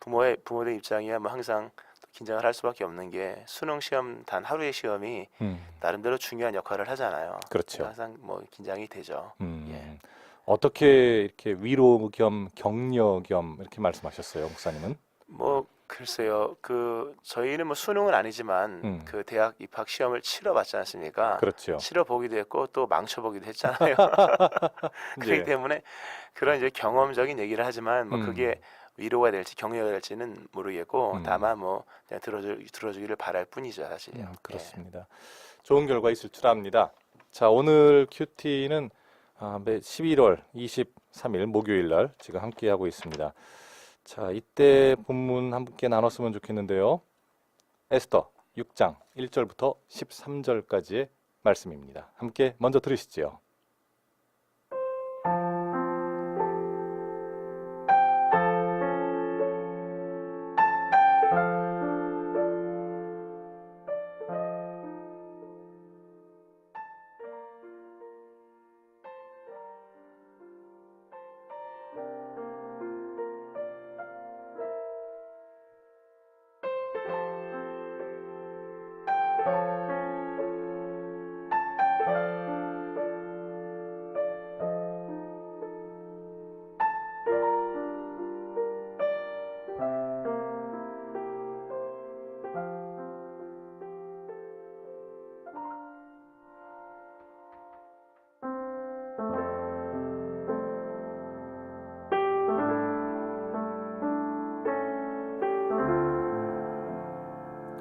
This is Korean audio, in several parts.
부모의 입장이야 뭐 항상 긴장을 할 수밖에 없는 게 수능 시험 단 하루의 시험이 나름대로 중요한 역할을 하잖아요. 그렇죠. 항상 뭐 긴장이 되죠. 예. 어떻게 이렇게 위로 겸 격려 겸 이렇게 말씀하셨어요, 목사님은? 뭐 글쎄요. 그 저희는 뭐 수능은 아니지만 음, 그 대학 입학 시험을 치러 봤지 않습니까? 그렇죠. 치러 보기도 했고 또 망쳐 보기도 했잖아요. 그렇기 예. 때문에 그런 이제 경험적인 얘기를 하지만 뭐 그게 음, 위로가 될지 격려가 될지는 모르겠고 음, 다만 뭐 그냥 들어주기를 바랄 뿐이죠, 사실요. 예. 그렇습니다. 좋은 결과 있을 줄 압니다. 자, 오늘 큐티는 11월 23일 목요일 날 지금 함께 하고 있습니다. 자, 이때 본문 함께 나눴으면 좋겠는데요. 에스더 6장 1절부터 13절까지의 말씀입니다. 함께 먼저 들으시죠.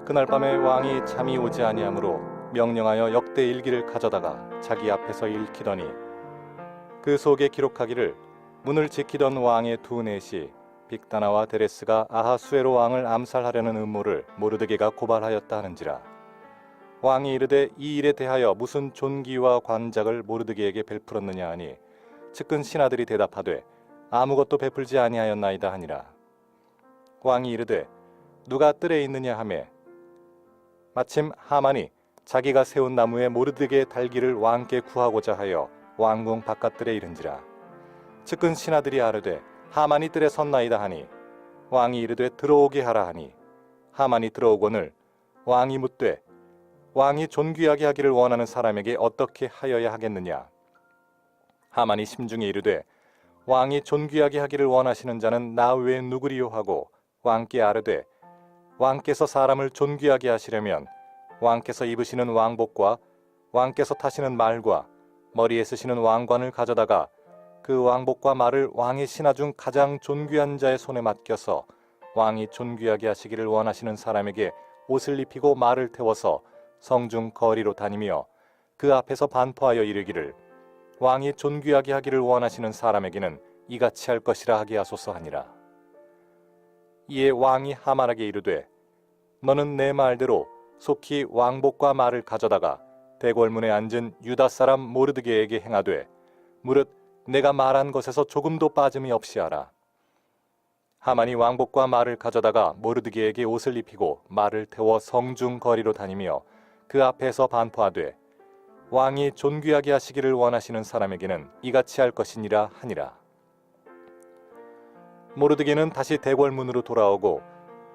그날 밤에 왕이 잠이 오지 아니하므로 명령하여 역대 일기를 가져다가 자기 앞에서 읽히더니 그 속에 기록하기를 문을 지키던 왕의 두 넷이 빅다나와 데레스가 아하수에로 왕을 암살하려는 음모를 모르드게가 고발하였다 하는지라. 왕이 이르되 이 일에 대하여 무슨 존귀와 관작을 모르드게에게 베풀었느냐 하니 측근 신하들이 대답하되 아무것도 베풀지 아니하였나이다 하니라. 왕이 이르되 누가 뜰에 있느냐 하매 마침 하만이 자기가 세운 나무에 모르드게 달기를 왕께 구하고자 하여 왕궁 바깥들에 이른지라. 측근 신하들이 아뢰되 하만이 뜰에 섰나이다 하니 왕이 이르되 들어오게 하라 하니 하만이 들어오거늘 왕이 묻되 왕이 존귀하게 하기를 원하는 사람에게 어떻게 하여야 하겠느냐. 하만이 심중에 이르되 왕이 존귀하게 하기를 원하시는 자는 나 외에 누구리요 하고 왕께 아뢰되 왕께서 사람을 존귀하게 하시려면 왕께서 입으시는 왕복과 왕께서 타시는 말과 머리에 쓰시는 왕관을 가져다가 그 왕복과 말을 왕의 신하 중 가장 존귀한 자의 손에 맡겨서 왕이 존귀하게 하시기를 원하시는 사람에게 옷을 입히고 말을 태워서 성중 거리로 다니며 그 앞에서 반포하여 이르기를 왕이 존귀하게 하기를 원하시는 사람에게는 이같이 할 것이라 하게 하소서 하니라. 이에 왕이 하만에게 이르되 너는 내 말대로 속히 왕복과 말을 가져다가 대궐문에 앉은 유다 사람 모르드게에게 행하되 무릇 내가 말한 것에서 조금도 빠짐이 없이 하라. 하만이 왕복과 말을 가져다가 모르드게에게 옷을 입히고 말을 태워 성중 거리로 다니며 그 앞에서 반포하되 왕이 존귀하게 하시기를 원하시는 사람에게는 이같이 할 것이니라 하니라. 모르드게는 다시 대궐문으로 돌아오고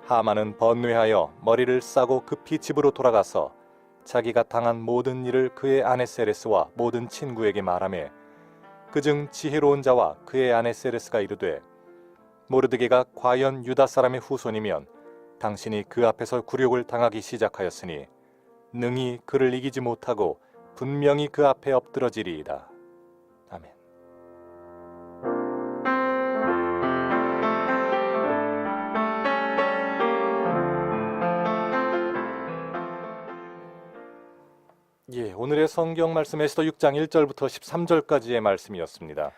하만은 번뇌하여 머리를 싸고 급히 집으로 돌아가서 자기가 당한 모든 일을 그의 아내 세레스와 모든 친구에게 말하며 그중 지혜로운 자와 그의 아내 세레스가 이르되 모르드게가 과연 유다 사람의 후손이면 당신이 그 앞에서 굴욕을 당하기 시작하였으니 능히 그를 이기지 못하고 분명히 그 앞에 엎드러지리이다. 아멘. 예, 오늘의 성경 말씀 에스더 6장 1절부터 13절까지의 말씀이었습니다.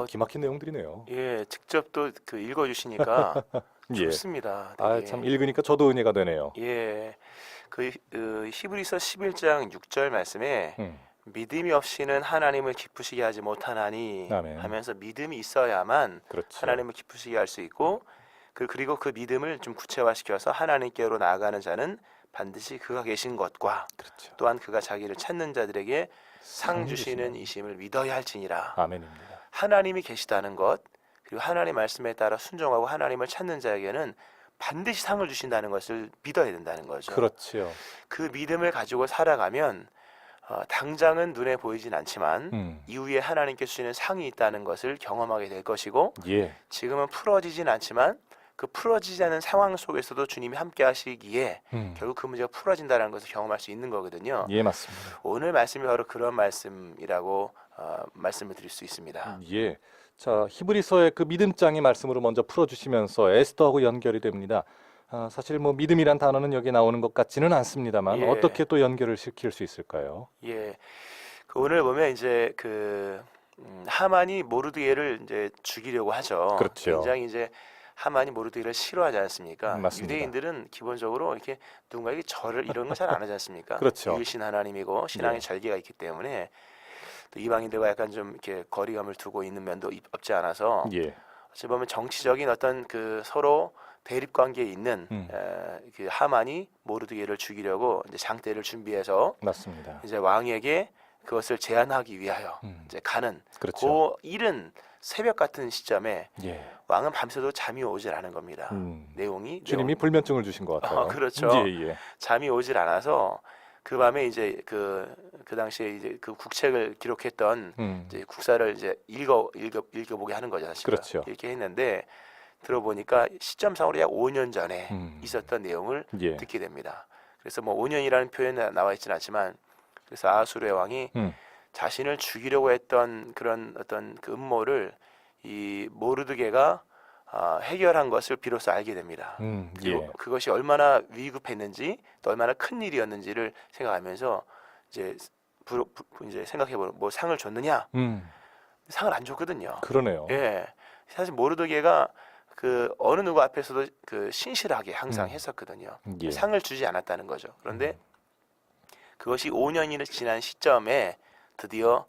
기막힌 내용들이네요. 예, 직접 또 그 읽어주시니까 예. 좋습니다. 되게. 참 읽으니까 저도 은혜가 되네요. 예, 그 히브리서 11장 6절 말씀에 믿음이 없이는 하나님을 기쁘시게 하지 못하나니 아멘. 하면서 믿음이 있어야만 그렇죠. 하나님을 기쁘시게 할 수 있고 그리고 그 믿음을 좀 구체화시켜서 하나님께로 나아가는 자는 반드시 그가 계신 것과 그렇죠. 또한 그가 자기를 찾는 자들에게 상 주시는 이심을 믿어야 할지니라. 아멘입니다. 하나님이 계시다는 것, 그리고 하나님 말씀에 따라 순종하고 하나님을 찾는 자에게는 반드시 상을 주신다는 것을 믿어야 된다는 거죠. 그렇지요. 그 믿음을 가지고 살아가면 당장은 눈에 보이진 않지만 이후에 하나님께 주시는 상이 있다는 것을 경험하게 될 것이고 예. 지금은 풀어지진 않지만 그 풀어지지 않은 상황 속에서도 주님이 함께 하시기에 결국 그 문제가 풀어진다는 것을 경험할 수 있는 거거든요. 예, 맞습니다. 오늘 말씀이 바로 그런 말씀이라고 말씀을 드릴 수 있습니다. 예. 자, 히브리서의 그 믿음장의 말씀으로 먼저 풀어주시면서 에스더하고 연결이 됩니다. 사실 뭐 믿음이란 단어는 여기 나오는 것 같지는 않습니다만 예. 어떻게 또 연결을 시킬 수 있을까요? 예, 그 오늘 보면 이제 하만이 모르드게를 이제 죽이려고 하죠. 그렇죠. 굉장히 이제 하만이 모르드게를 싫어하지 않습니까? 맞습니다. 유대인들은 기본적으로 이렇게 누군가에게 절을 이런 걸 잘 안 하지 않습니까? 그렇죠. 유일신 하나님이고 신앙의 예. 절개가 있기 때문에 또 이방인들과 약간 좀 이렇게 거리감을 두고 있는 면도 없지 않아서 예. 어찌 보면 정치적인 어떤 그 서로 대립 관계에 있는 그 하만이 모르드게를 죽이려고 이제 장대를 준비해서 맞습니다. 이제 왕에게 그것을 제안하기 위하여 이제 가는 그렇죠. 그 이른 새벽 같은 시점에 예. 왕은 밤새도 잠이 오질 않은 겁니다. 내용이 주님이 불면증을 주신 것 같아요. 그렇죠. 예, 예. 잠이 오질 않아서 그 밤에 이제 그 당시에 이제 그 국책을 기록했던 이제 국사를 이제 읽어보게 하는 거죠. 사실. 그렇죠. 이렇게 했는데 들어보니까 시점상으로 약 5년 전에 있었던 내용을 예. 듣게 됩니다. 그래서 뭐 5년이라는 표현은 나와 있지는 않지만 그래서 아하수르의 왕이 자신을 죽이려고 했던 그런 어떤 그 음모를 이 모르드게가 해결한 것을 비로소 알게 됩니다. 그리고 예. 그것이 얼마나 위급했는지 또 얼마나 큰 일이었는지를 생각하면서 이제 이제 생각해보는 뭐 상을 줬느냐? 상을 안 줬거든요. 그러네요. 예, 사실 모르드게가 그 어느 누구 앞에서도 그 신실하게 항상 했었거든요. 예. 상을 주지 않았다는 거죠. 그런데 그것이 5년이 지난 시점에 드디어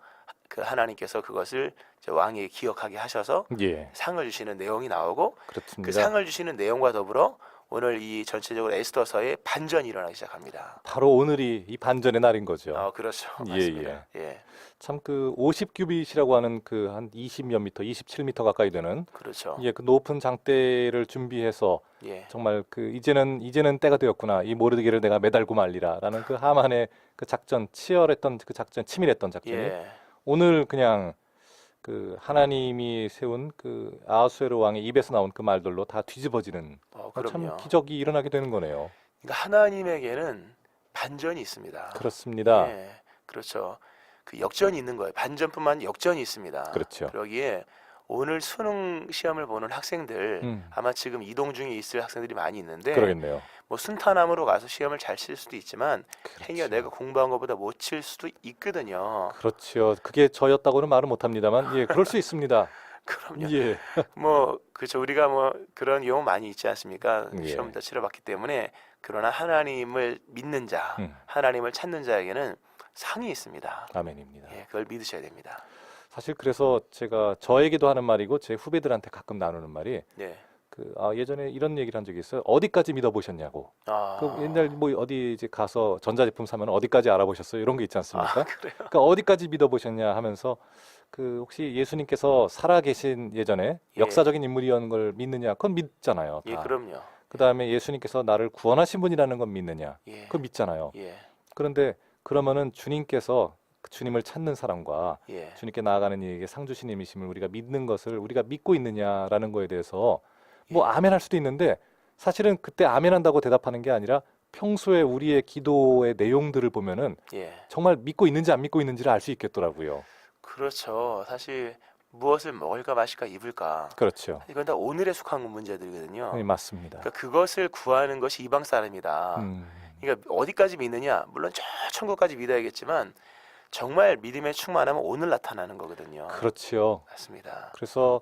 그 하나님께서 그것을 왕에게 기억하게 하셔서 예. 상을 주시는 내용이 나오고 그렇습니다. 그 상을 주시는 내용과 더불어 오늘 이 전체적으로 에스더서의 반전이 일어나기 시작합니다. 바로 오늘이 이 반전의 날인 거죠. 그렇죠. 예, 맞습니다. 예. 참 그 50규빗이라고 하는 그 한 20몇 미터, 27미터 가까이 되는 그렇죠. 예, 그 높은 장대를 준비해서 예. 정말 그 이제는 때가 되었구나. 이 모르드게를 내가 매달고 말리라라는 그 하만의 그 작전, 치열했던 그 작전, 치밀했던 작전이 예. 오늘 그냥 그 하나님이 세운 그 아하수에로 왕의 입에서 나온 그 말들로 다 뒤집어지는 참 그럼요. 기적이 일어나게 되는 거네요. 그러니까 하나님에게는 반전이 있습니다. 그렇습니다. 예. 그렇죠. 그 역전이 있는 거예요. 반전뿐만 아니라 역전이 있습니다. 그렇죠. 그러기에 오늘 수능 시험을 보는 학생들 아마 지금 이동 중에 있을 학생들이 많이 있는데 그러겠네요. 뭐 순탄함으로 가서 시험을 잘 칠 수도 있지만 그렇죠. 행여 내가 공부한 것보다 못 칠 수도 있거든요. 그렇죠. 그게 저였다고는 말은 못합니다만 예, 그럴 수 있습니다. 그럼요. 예. 뭐 그렇죠. 우리가 뭐 그런 경우 많이 있지 않습니까? 예. 시험 다 치러봤기 때문에 그러나 하나님을 믿는 자, 하나님을 찾는 자에게는 상이 있습니다. 아멘입니다. 예, 그걸 믿으셔야 됩니다. 사실 그래서 제가 저에게도 하는 말이고 제 후배들한테 가끔 나누는 말이 네. 예전에 이런 얘기를 한 적이 있어요. 어디까지 믿어보셨냐고. 그 옛날 뭐 어디 이제 가서 전자제품 사면 어디까지 알아보셨어요? 이런 게 있지 않습니까? 그래요? 그러니까 어디까지 믿어보셨냐 하면서 그 혹시 예수님께서 살아계신 예전에 예. 역사적인 인물이었는 걸 믿느냐? 그건 믿잖아요. 예, 다. 그럼요. 그다음에 예수님께서 나를 구원하신 분이라는 건 믿느냐? 예. 그건 믿잖아요. 예. 그런데 그러면은 주님께서 그 주님을 찾는 사람과 예. 주님께 나아가는 이에게 상 주신 이심을 우리가 믿는 것을 우리가 믿고 있느냐라는 거에 대해서 뭐 예. 아멘할 수도 있는데 사실은 그때 아멘한다고 대답하는 게 아니라 평소에 우리의 기도의 내용들을 보면은 예. 정말 믿고 있는지 안 믿고 있는지를 알 수 있겠더라고요. 그렇죠. 사실 무엇을 먹을까 마실까 입을까 그렇죠. 이건 다 오늘에 속한 문제들이거든요. 네, 맞습니다. 그러니까 그것을 구하는 것이 이방 사람이다. 그러니까 어디까지 믿느냐? 물론 저 천국까지 믿어야겠지만 정말 믿음에 충만하면 오늘 나타나는 거거든요. 그렇지요. 맞습니다. 그래서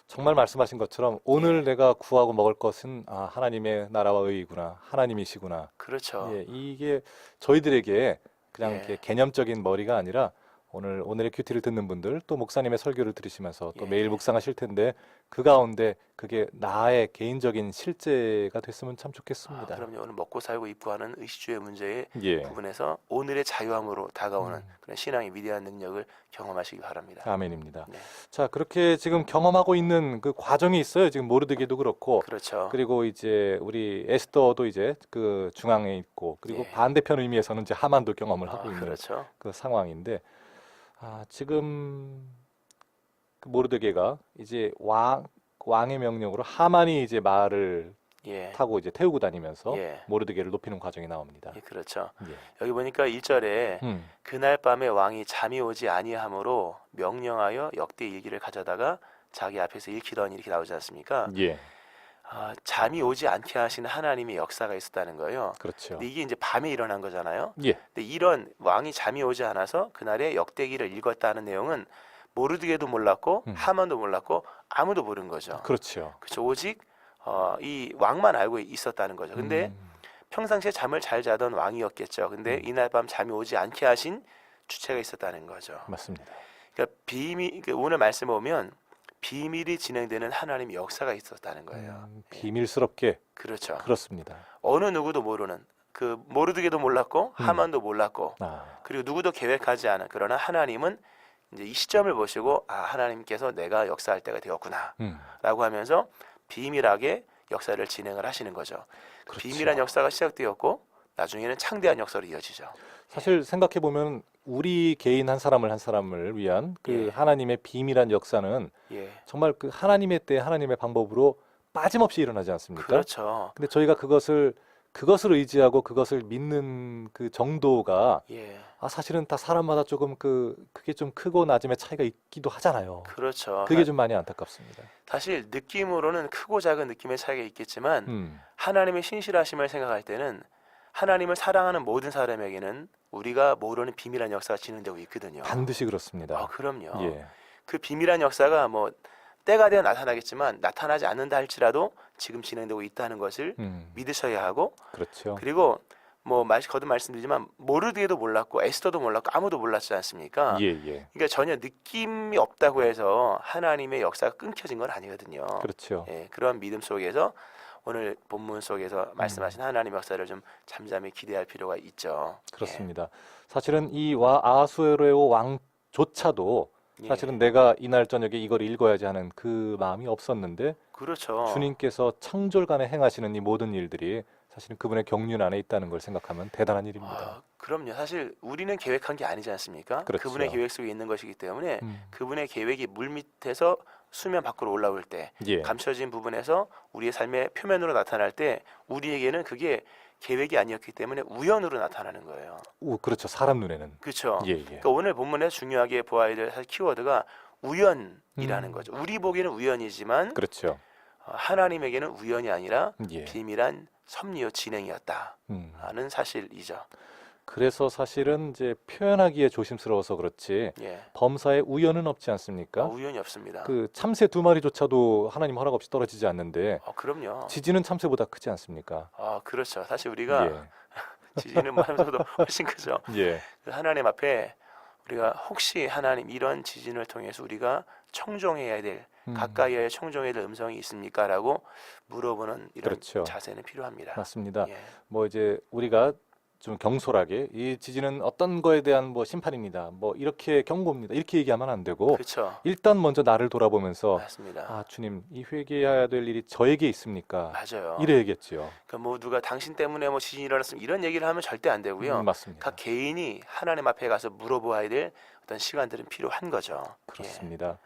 정말 말씀하신 것처럼 오늘 내가 구하고 먹을 것은 하나님의 나라와 의이구나. 하나님이시구나. 그렇죠. 예, 이게 저희들에게 그냥 예. 이렇게 개념적인 머리가 아니라 오늘의 큐티를 듣는 분들 또 목사님의 설교를 들으시면서 또 예. 매일 묵상하실 텐데 그 가운데 그게 나의 개인적인 실제가 됐으면 참 좋겠습니다. 그럼요. 오늘 먹고 살고 입고 하는 의식주의 문제의 예. 부분에서 오늘의 자유함으로 다가오는 그런 신앙의 위대한 능력을 경험하시기 바랍니다. 아멘입니다. 네. 자, 그렇게 지금 경험하고 있는 그 과정이 있어요. 지금 모르드게도 그렇고 그렇죠. 그리고 이제 우리 에스더도 이제 그 중앙에 있고 그리고 예. 반대편 의미에서는 이제 하만도 경험을 하고 있는 그렇죠. 그 상황인데 지금 그 모르드게가 이제 왕의 명령으로 하만이 이제 말을 예. 타고 이제 태우고 다니면서 예. 모르드게를 높이는 과정이 나옵니다. 예, 그렇죠. 예. 여기 보니까 1절에 그날 밤에 왕이 잠이 오지 아니하므로 명령하여 역대 일기를 가져다가 자기 앞에서 읽히더니 이렇게 나오지 않습니까? 예. 잠이 오지 않게 하시는 하나님의 역사가 있었다는 거예요. 그렇죠. 근데 이게 이제 밤에 일어난 거잖아요. 예. 근데 이런 왕이 잠이 오지 않아서 그날의 역대기를 읽었다는 내용은 모르드게도 몰랐고 하만도 몰랐고 아무도 모르는 거죠. 그렇죠. 그렇죠. 오직 이 왕만 알고 있었다는 거죠. 근데 평상시에 잠을 잘 자던 왕이었겠죠. 근데 이날 밤 잠이 오지 않게 하신 주체가 있었다는 거죠. 맞습니다. 그러니까 오늘 말씀에 보면 비밀이 진행되는 하나님의 역사가 있었다는 거예요. 비밀스럽게. 그렇죠. 그렇습니다. 어느 누구도 모르는 그 모르드게도 몰랐고 하만도 몰랐고 그리고 누구도 계획하지 않은 그러나 하나님은 이제 이 시점을 보시고 하나님께서 내가 역사할 때가 되었구나라고 하면서 비밀하게 역사를 진행을 하시는 거죠. 그렇죠. 비밀한 역사가 시작되었고 나중에는 창대한 역사로 이어지죠. 사실 생각해 보면 우리 개인 한 사람을 위한 그 예. 하나님의 비밀한 역사는 예, 정말 그 하나님의 때 하나님의 방법으로 빠짐없이 일어나지 않습니까? 그렇죠. 근데 저희가 그것을 의지하고 그것을 믿는 그 정도가 예, 사실은 다 사람마다 조금 그게 좀 크고 낮음의 차이가 있기도 하잖아요. 그렇죠. 그게 좀 많이 안타깝습니다. 사실 느낌으로는 크고 작은 느낌의 차이가 있겠지만 하나님의 신실하심을 생각할 때는 하나님을 사랑하는 모든 사람에게는 우리가 모르는 비밀한 역사가 진행되고 있거든요. 반드시 그렇습니다. 그럼요. 예. 그 비밀한 역사가 뭐 때가 되어 나타나겠지만 나타나지 않는다 할지라도 지금 진행되고 있다는 것을 믿으셔야 하고 그렇죠. 그리고 뭐 거듭 말씀드리지만 모르드게도 몰랐고 에스더도 몰랐고 아무도 몰랐지 않습니까? 예. 그러니까 전혀 느낌이 없다고 해서 하나님의 역사가 끊겨진 건 아니거든요. 그렇죠. 예, 그런 믿음 속에서 오늘 본문 속에서 말씀하신 하나님의 역사를 좀 잠잠히 기대할 필요가 있죠. 그렇습니다. 사실은 이 아하수에로 왕조차도 예. 사실은 내가 이날 저녁에 이걸 읽어야지 하는 그 마음이 없었는데 그렇죠. 주님께서 창졸간에 행하시는 이 모든 일들이 사실은 그분의 경륜 안에 있다는 걸 생각하면 대단한 일입니다. 그럼요. 사실 우리는 계획한 게 아니지 않습니까? 그렇죠. 그분의 계획 속에 있는 것이기 때문에 그분의 계획이 물 밑에서 수면 밖으로 올라올 때 예. 감춰진 부분에서 우리의 삶의 표면으로 나타날 때 우리에게는 그게 계획이 아니었기 때문에 우연으로 나타나는 거예요. 그렇죠. 사람 눈에는. 그렇죠. 예. 그러니까 오늘 본문에 중요하게 보아야 될 사실 키워드가 우연이라는 거죠. 우리 보기에는 우연이지만 그렇죠. 하나님에게는 우연이 아니라 예. 비밀한 섭리요 진행이었다 하는 사실이죠. 그래서 사실은 이제 표현하기에 조심스러워서 그렇지 예. 범사에 우연은 없지 않습니까? 우연이 없습니다. 그 참새 2마리조차도 하나님 허락 없이 떨어지지 않는데 그럼요. 지진은 참새보다 크지 않습니까? 그렇죠. 사실 우리가 지진은 뭐 하면서도 훨씬 크죠. 예. 하나님 앞에 우리가 혹시 하나님 이런 지진을 통해서 우리가 청종해야 될 가까이에 청종해야 될 음성이 있습니까? 라고 물어보는 이런 그렇죠. 자세는 필요합니다. 맞습니다. 예. 뭐 이제 우리가 좀 경솔하게 이 지진은 어떤 거에 대한 뭐 심판입니다. 뭐 이렇게 경고입니다. 이렇게 얘기하면 안 되고 그렇죠. 일단 먼저 나를 돌아보면서 맞습니다. 주님 이 회개해야 될 일이 저에게 있습니까? 맞아요. 이래야겠죠. 그러니까 뭐 누가 당신 때문에 뭐 지진이 일어났으면 이런 얘기를 하면 절대 안 되고요. 맞습니다. 각 개인이 하나님 앞에 가서 물어보아야 될 어떤 시간들은 필요한 거죠. 그렇습니다.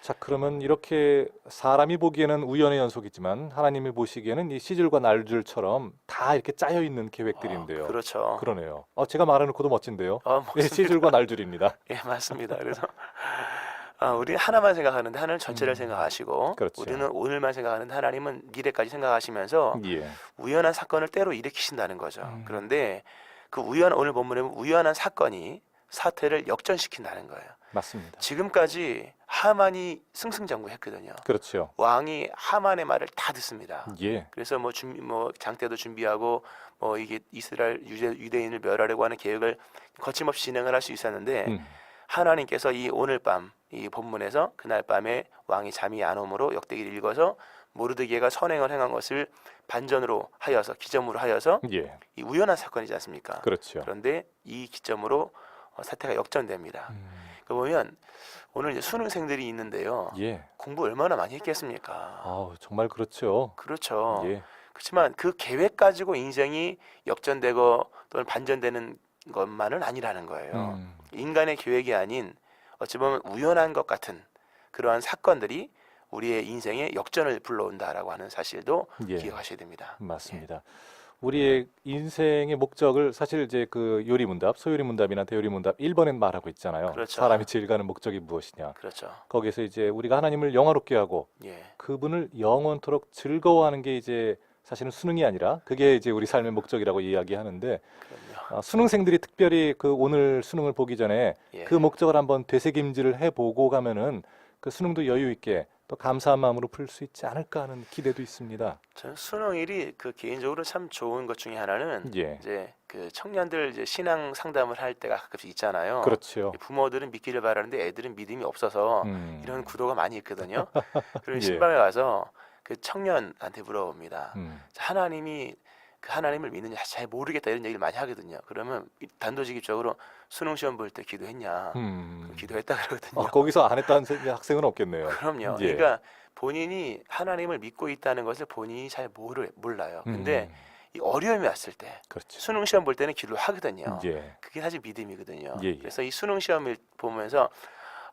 자, 그러면 이렇게 사람이 보기에는 우연의 연속이지만 하나님이 보시기에는 이 시줄과 날줄처럼 다 이렇게 짜여 있는 계획들인데요. 그렇죠. 그러네요. 제가 말하는 코도 멋진데요. 맞습니다. 시줄과 날줄입니다. 예, 맞습니다. 그래서 우리 하나만 생각하는데 하나는 전체를 생각하시고 그렇죠. 우리는 오늘만 생각하는데 하나님은 미래까지 생각하시면서 예. 우연한 사건을 때로 일으키신다는 거죠. 그런데 그 오늘 본문에 보면 우연한 사건이 사태를 역전시킨다는 거예요. 맞습니다. 지금까지 하만이 승승장구했거든요. 그렇죠. 왕이 하만의 말을 다 듣습니다. 예. 그래서 뭐 장대도 준비하고 뭐 이게 이스라엘 유대인을 멸하려고 하는 계획을 거침없이 진행을 할 수 있었는데 하나님께서 이 오늘 밤 이 본문에서 그날 밤에 왕이 잠이 안 오므로 역대기를 읽어서 모르드게가 선행을 행한 것을 반전으로 하여서 기점으로 하여서 예. 이 우연한 사건이지 않습니까? 그렇죠. 그런데 이 기점으로 사태가 역전됩니다. 그 보면 오늘 이제 수능생들이 있는데요. 예. 공부 얼마나 많이 했겠습니까? 아우, 정말 그렇죠. 그렇죠. 예. 그렇지만 그 계획 가지고 인생이 역전되고 또는 반전되는 것만은 아니라는 거예요. 인간의 계획이 아닌 어찌 보면 우연한 것 같은 그러한 사건들이 우리의 인생에 역전을 불러온다라고 하는 사실도 예. 기억하셔야 됩니다. 맞습니다. 우리의 인생의 목적을 사실 이제 그 요리문답, 소요리문답이나 대요리문답 1번엔 말하고 있잖아요. 그렇죠. 사람이 제일 가는 목적이 무엇이냐. 그렇죠. 거기에서 이제 우리가 하나님을 영화롭게 하고 예. 그분을 영원토록 즐거워하는 게 이제 사실은 수능이 아니라 그게 이제 우리 삶의 목적이라고 이야기하는데 그럼요. 수능생들이 특별히 그 오늘 수능을 보기 전에 예. 그 목적을 한번 되새김질을 해보고 가면은 그 수능도 여유 있게 또 감사한 마음으로 풀 수 있지 않을까 하는 기대도 있습니다. 저는 수능일이 그 개인적으로 참 좋은 것 중에 하나는 예. 이제 그 청년들 이제 신앙 상담을 할 때가 가끔씩 있잖아요. 그렇죠. 부모들은 믿기를 바라는데 애들은 믿음이 없어서 이런 구도가 많이 있거든요. 그리고 예. 신방에 가서 그 청년한테 물어봅니다. 음. 하나님이 그 하나님을 믿느냐 잘 모르겠다 이런 얘기를 많이 하거든요. 그러면 단도직입적으로 수능 시험 볼 때 기도했냐? 기도했다 그러거든요. 거기서 안 했다는 학생은 없겠네요. 그럼요. 예. 그러니까 본인이 하나님을 믿고 있다는 것을 본인이 잘 몰라요. 근데 이 어려움이 왔을 때 그렇죠. 수능 시험 볼 때는 기도를 하거든요. 예. 그게 사실 믿음이거든요. 예, 예. 그래서 이 수능 시험을 보면서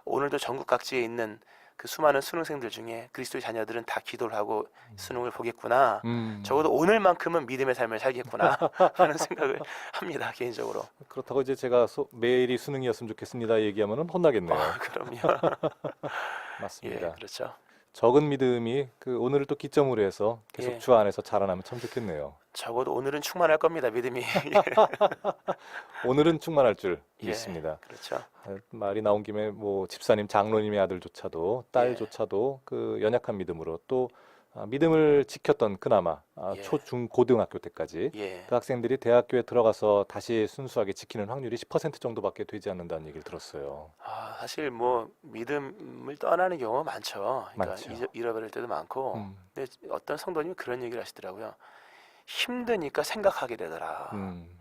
오늘도 전국 각지에 있는 그 수많은 수능생들 중에 그리스도의 자녀들은 다 기도를 하고 수능을 보겠구나. 적어도 오늘만큼은 믿음의 삶을 살겠구나 하는 생각을 합니다. 개인적으로. 그렇다고 이제 제가 매일이 수능이었으면 좋겠습니다 얘기하면은 혼나겠네요. 그럼요. 맞습니다. 예, 그렇죠. 적은 믿음이 그 오늘을 또 기점으로 해서 계속 예. 주 안에서 자라나면 참 좋겠네요. 적어도 오늘은 충만할 겁니다. 믿음이. 오늘은 충만할 줄 예, 믿습니다. 그렇죠. 말이 나온 김에 뭐 집사님 장로님의 아들조차도 딸조차도 그 연약한 믿음으로 또 믿음을 지켰던 그나마 예. 초, 중, 고등학교 때까지 예. 그 학생들이 대학교에 들어가서 다시 순수하게 지키는 확률이 10% 정도밖에 되지 않는다는 얘기를 들었어요. 사실 뭐 믿음을 떠나는 경우가 많죠. 그러니까 많죠. 잃어버릴 때도 많고. 근데 어떤 성도님이 그런 얘기를 하시더라고요. 힘드니까 생각하게 되더라.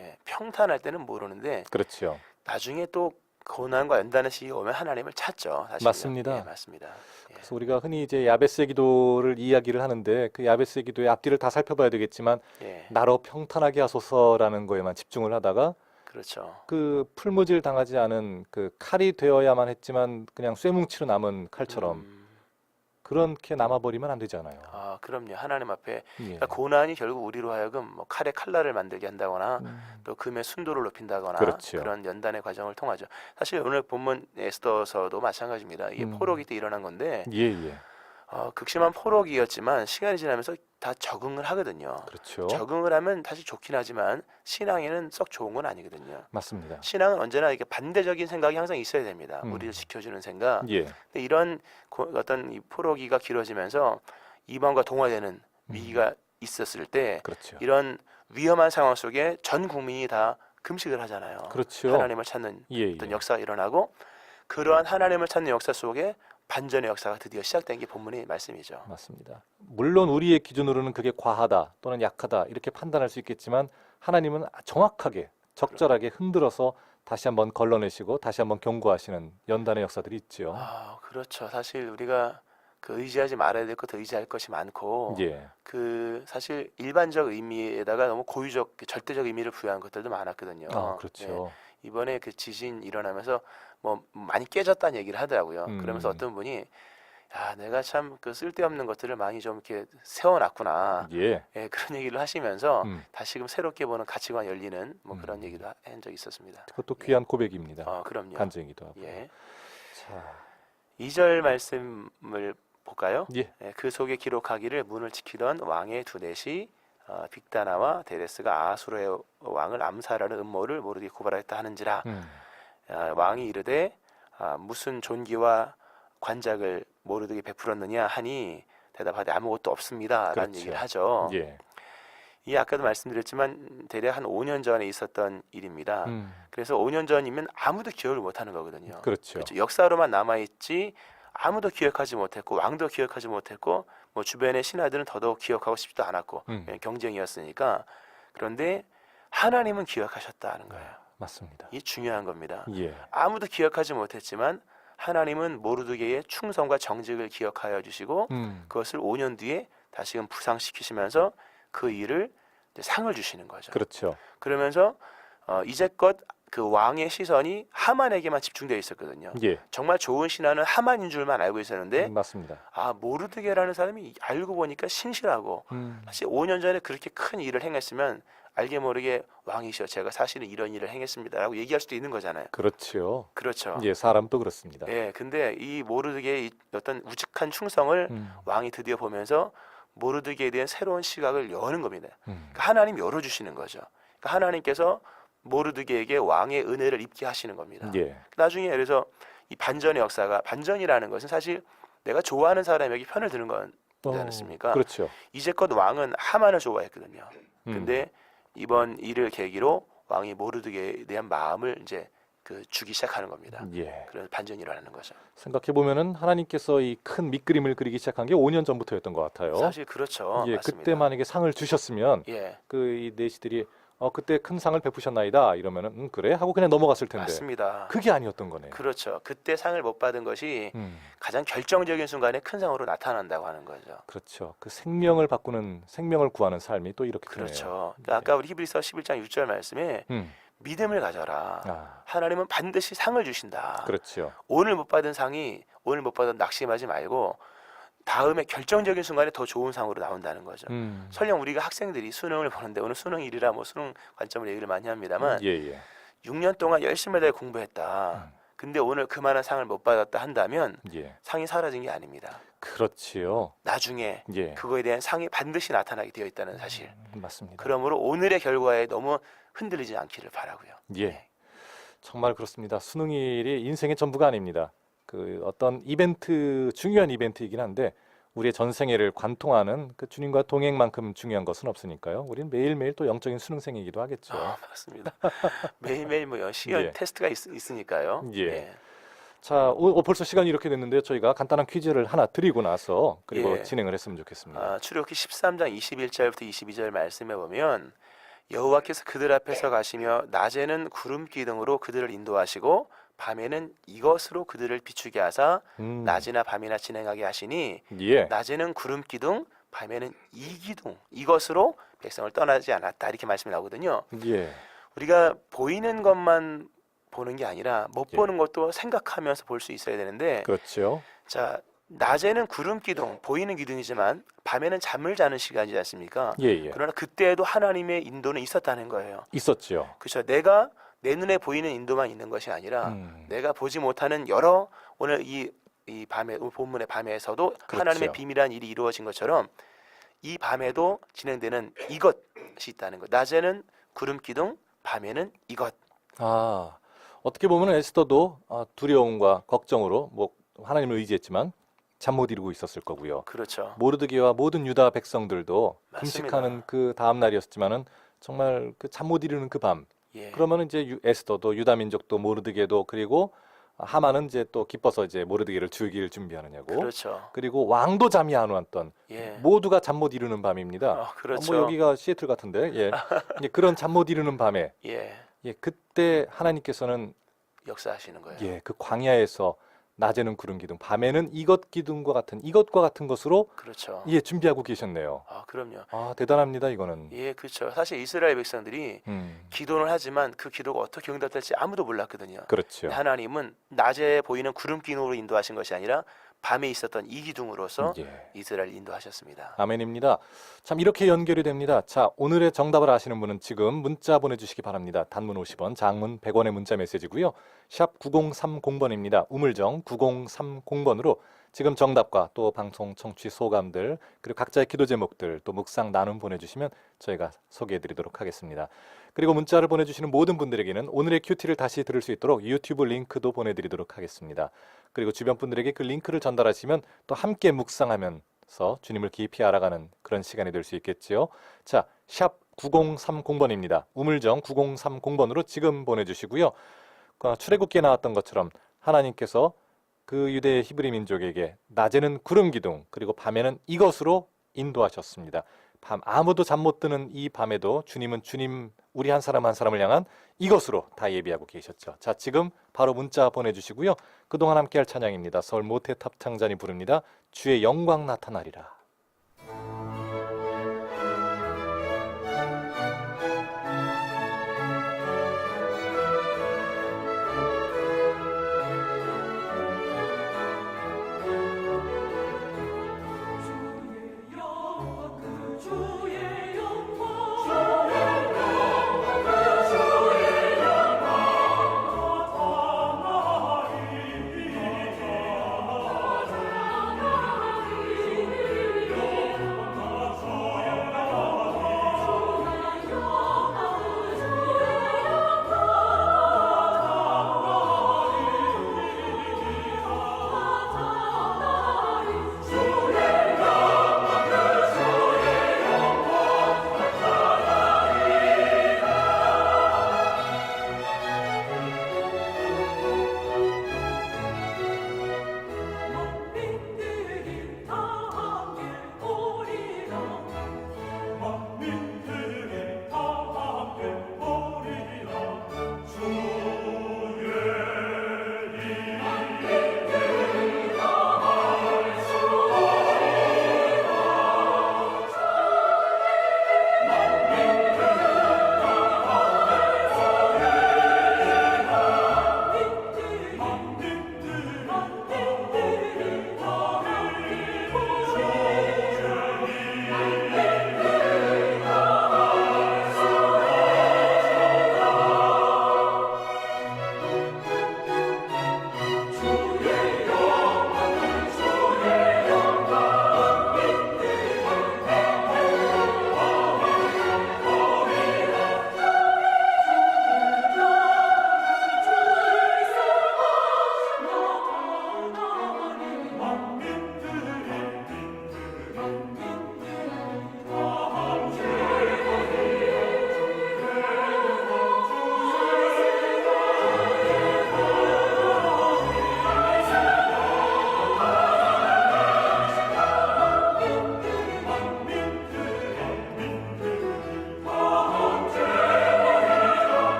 예, 평탄할 때는 모르는데 그렇죠. 나중에 또 고난과 연단의 시기가 오면 하나님을 찾죠. 사실은. 맞습니다. 예, 맞습니다. 예. 그래서 우리가 흔히 이제 야베스의 기도를 이야기를 하는데 그 야베스의 기도의 앞뒤를 다 살펴봐야 되겠지만 예, 나로 평탄하게 하소서라는 거에만 집중을 하다가 그렇죠. 그 풀무질 당하지 않은 그 칼이 되어야만 했지만 그냥 쇠뭉치로 남은 칼처럼 그렇게 남아버리면 안 되잖아요. 그럼요. 하나님 앞에 예. 그러니까 고난이 결국 우리로 하여금 뭐 칼에 칼날을 만들게 한다거나 또 금의 순도를 높인다거나 그렇죠. 그런 연단의 과정을 통하죠. 사실 오늘 본문 에스더서도 마찬가지입니다. 이게 포로기 때 일어난 건데 예. 극심한 포로기였지만 시간이 지나면서 다 적응을 하거든요. 그렇죠. 적응을 하면 다시 좋긴 하지만 신앙에는 썩 좋은 건 아니거든요. 맞습니다. 신앙은 언제나 이게 반대적인 생각이 항상 있어야 됩니다. 우리를 지켜주는 생각. 예. 근데 이런 어떤 이 포로기가 길어지면서 이방과 동화되는 위기가 있었을 때 그렇죠. 이런 위험한 상황 속에 전 국민이 다 금식을 하잖아요. 그렇죠. 하나님을 찾는 예. 어떤 역사가 일어나고 그러한 하나님을 찾는 역사 속에 반전의 역사가 드디어 시작된 게 본문의 말씀이죠. 맞습니다. 물론 우리의 기준으로는 그게 과하다 또는 약하다 이렇게 판단할 수 있겠지만 하나님은 정확하게 적절하게 흔들어서 다시 한번 걸러내시고 다시 한번 경고하시는 연단의 역사들이 있죠. 그렇죠. 사실 우리가 그 의지하지 말아야 될 것, 의지할 것이 많고 예. 그 사실 일반적 의미에다가 너무 고유적, 절대적 의미를 부여한 것들도 많았거든요. 그렇죠. 이번에 그 지진 일어나면서 뭐 많이 깨졌다는 얘기를 하더라고요. 그러면서 어떤 분이 내가 참 그 쓸데없는 것들을 많이 좀 이렇게 세워놨구나. 예. 그런 얘기를 하시면서 다시금 새롭게 보는 가치관 열리는 뭐 그런 얘기도 한 적이 있었습니다. 그것도 귀한 고백입니다. 그럼요. 간증이기도 하고. 예. 자, 2절 말씀을 볼까요? 예. 그 속에 기록하기를 문을 지키던 왕의 두 넷이 빅다나와 데레스가 아수르의 왕을 암살하는 음모를 모르게 고발하였다 하는지라. 왕이 이르되 무슨 존귀와 관작을 모르게 베풀었느냐 하니 대답하되 아무것도 없습니다라는 그렇죠. 얘기를 하죠. 예. 이 아까도 말씀드렸지만 대략 한 5년 전에 있었던 일입니다. 그래서 5년 전이면 아무도 기억을 못하는 거거든요. 그렇죠. 역사로만 남아있지 아무도 기억하지 못했고 왕도 기억하지 못했고 뭐 주변의 신하들은 더더욱 기억하고 싶지도 않았고 경쟁이었으니까. 그런데 하나님은 기억하셨다는 거예요. 맞습니다. 이 중요한 겁니다. 예. 아무도 기억하지 못했지만 하나님은 모르드게의 충성과 정직을 기억하여 주시고 그것을 5년 뒤에 다시금 부상시키시면서 그 일을 이제 상을 주시는 거죠. 그렇죠. 그러면서 이제껏 그 왕의 시선이 하만에게만 집중되어 있었거든요. 예. 정말 좋은 신하는 하만인 줄만 알고 있었는데 맞습니다. 아 모르드게라는 사람이 알고 보니까 신실하고 사실 5년 전에 그렇게 큰 일을 행했으면 알게 모르게 왕이시여 제가 사실은 이런 일을 행했습니다라고 얘기할 수도 있는 거잖아요. 그렇죠. 그렇죠. 예, 사람도 그렇습니다. 예, 근데 이 모르드게의 어떤 우직한 충성을 왕이 드디어 보면서 모르드게에 대한 새로운 시각을 여는 겁니다. 그러니까 하나님 열어주시는 거죠. 그러니까 하나님께서 모르드게에게 왕의 은혜를 입게 하시는 겁니다. 예. 나중에 그래서 이 반전의 역사가 반전이라는 것은 사실 내가 좋아하는 사람에게 편을 드는 거지 않습니까? 그렇죠. 이제껏 왕은 하만을 좋아했거든요. 근데 이번 일을 계기로 왕이 모르드게에 대한 마음을 이제 주기 시작하는 겁니다. 예. 그래서 반전이 일어나는 거죠. 생각해 보면은 하나님께서 이 큰 밑그림을 그리기 시작한 게 5년 전부터였던 것 같아요. 사실 그렇죠. 예, 맞습니다. 그때 만약에 상을 주셨으면 예, 이 내시들이 그때 큰 상을 베푸셨나이다 이러면은 그래 하고 그냥 넘어갔을 텐데 맞습니다. 그게 아니었던 거네요. 그렇죠. 그때 상을 못 받은 것이 가장 결정적인 순간에 큰 상으로 나타난다고 하는 거죠. 그렇죠. 그 생명을 바꾸는 생명을 구하는 삶이 또 이렇게 그렇죠. 그러니까 아까 우리 히브리서 11장 6절 말씀에 되네요. 믿음을 가져라. 하나님은 반드시 상을 주신다. 그렇죠. 오늘 못 받은 상이 오늘 못 받은 낙심하지 말고 다음에 결정적인 순간에 더 좋은 상으로 나온다는 거죠. 설령 우리가 학생들이 수능을 보는데 오늘 수능일이라 뭐 수능 관점으로 얘기를 많이 합니다만 예. 6년 동안 열심히 다해 공부했다. 근데 오늘 그만한 상을 못 받았다 한다면 예. 상이 사라진 게 아닙니다. 그렇지요. 나중에 예. 그거에 대한 상이 반드시 나타나게 되어 있다는 사실. 맞습니다. 그러므로 오늘의 결과에 너무 흔들리지 않기를 바라고요. 예. 정말 그렇습니다. 수능일이 인생의 전부가 아닙니다. 그 어떤 이벤트, 중요한 이벤트이긴 한데 우리의 전생애를 관통하는 그 주님과 동행만큼 중요한 것은 없으니까요. 우리는 매일매일 또 영적인 수능생이기도 하겠죠. 맞습니다. 매일매일 뭐 시연 예. 테스트가 있으니까요. 예. 자, 벌써 시간이 이렇게 됐는데 저희가 간단한 퀴즈를 하나 드리고 나서 그리고 예. 진행을 했으면 좋겠습니다. 출애굽기 13장 21절부터 22절 말씀에 보면 여호와께서 그들 앞에서 가시며 낮에는 구름 기둥으로 그들을 인도하시고 밤에는 이것으로 그들을 비추게 하사 낮이나 밤이나 진행하게 하시니 예. 낮에는 구름 기둥 밤에는 이 기둥 이것으로 백성을 떠나지 않았다 이렇게 말씀이 나오거든요. 예. 우리가 보이는 것만 보는 게 아니라 못 예. 보는 것도 생각하면서 볼 수 있어야 되는데 그렇죠. 자 낮에는 구름 기둥 보이는 기둥이지만 밤에는 잠을 자는 시간이지 않습니까? 예. 그러나 그때에도 하나님의 인도는 있었다는 거예요. 있었죠. 그렇죠. 내가 내 눈에 보이는 인도만 있는 것이 아니라 내가 보지 못하는 여러 오늘 이 밤에 본문의 밤에서도 그렇죠. 하나님의 비밀한 일이 이루어진 것처럼 이 밤에도 진행되는 이것이 있다는 것. 낮에는 구름 기둥, 밤에는 이것. 어떻게 보면 에스더도 두려움과 걱정으로 뭐 하나님을 의지했지만 잠 못 이루고 있었을 거고요. 그렇죠. 모르드게와 모든 유다 백성들도 맞습니다. 금식하는 그 다음 날이었지만은 정말 그 잠 못 이루는 그 밤. 예. 그러면은 이제 에스더도 유다 민족도 모르드게도 그리고 하만은 이제 또 기뻐서 이제 모르드게를 죽일 준비하느냐고. 그렇죠. 그리고 왕도 잠이 안 왔던 예. 모두가 잠 못 이루는 밤입니다. 그렇죠. 뭐 여기가 시애틀 같은데 예. 이제 그런 잠 못 이루는 밤에 예. 그때 하나님께서는 역사하시는 거예요. 예, 그 광야에서 낮에는 구름 기둥, 밤에는 이것과 같은 것으로 그렇죠. 예, 준비하고 계셨네요. 그럼요. 대단합니다, 이거는. 예, 그렇죠. 사실 이스라엘 백성들이 기도를 하지만 그 기도가 어떻게 응답될지 아무도 몰랐거든요. 그렇죠. 하나님은 낮에 보이는 구름 기둥으로 인도하신 것이 아니라 밤에 있었던 이 기둥으로서 예. 이스라엘 인도하셨습니다. 아멘입니다. 참 이렇게 연결이 됩니다. 자, 오늘의 정답을 아시는 분은 지금 문자 보내주시기 바랍니다. 단문 50원, 장문 100원의 문자 메시지고요. 샵 9030번입니다. 우물정 9030번으로 지금 정답과 또 방송 청취 소감들 그리고 각자의 기도 제목들 또 묵상 나눔 보내주시면 저희가 소개해드리도록 하겠습니다. 그리고 문자를 보내주시는 모든 분들에게는 오늘의 큐티를 다시 들을 수 있도록 유튜브 링크도 보내드리도록 하겠습니다. 그리고 주변 분들에게 그 링크를 전달하시면 또 함께 묵상하면서 주님을 깊이 알아가는 그런 시간이 될 수 있겠지요. 자, 샵 9030번입니다. 우물정 9030번으로 지금 보내주시고요. 출애굽기에 나왔던 것처럼 하나님께서 그 유대 히브리 민족에게 낮에는 구름 기둥 그리고 밤에는 이것으로 인도하셨습니다. 밤 아무도 잠 못 드는 이 밤에도 주님은 우리 한 사람 한 사람을 향한 이것으로 다 예비하고 계셨죠. 자, 지금 바로 문자 보내주시고요. 그동안 함께할 찬양입니다. 서울 모태탑 합창단이 부릅니다. 주의 영광 나타나리라.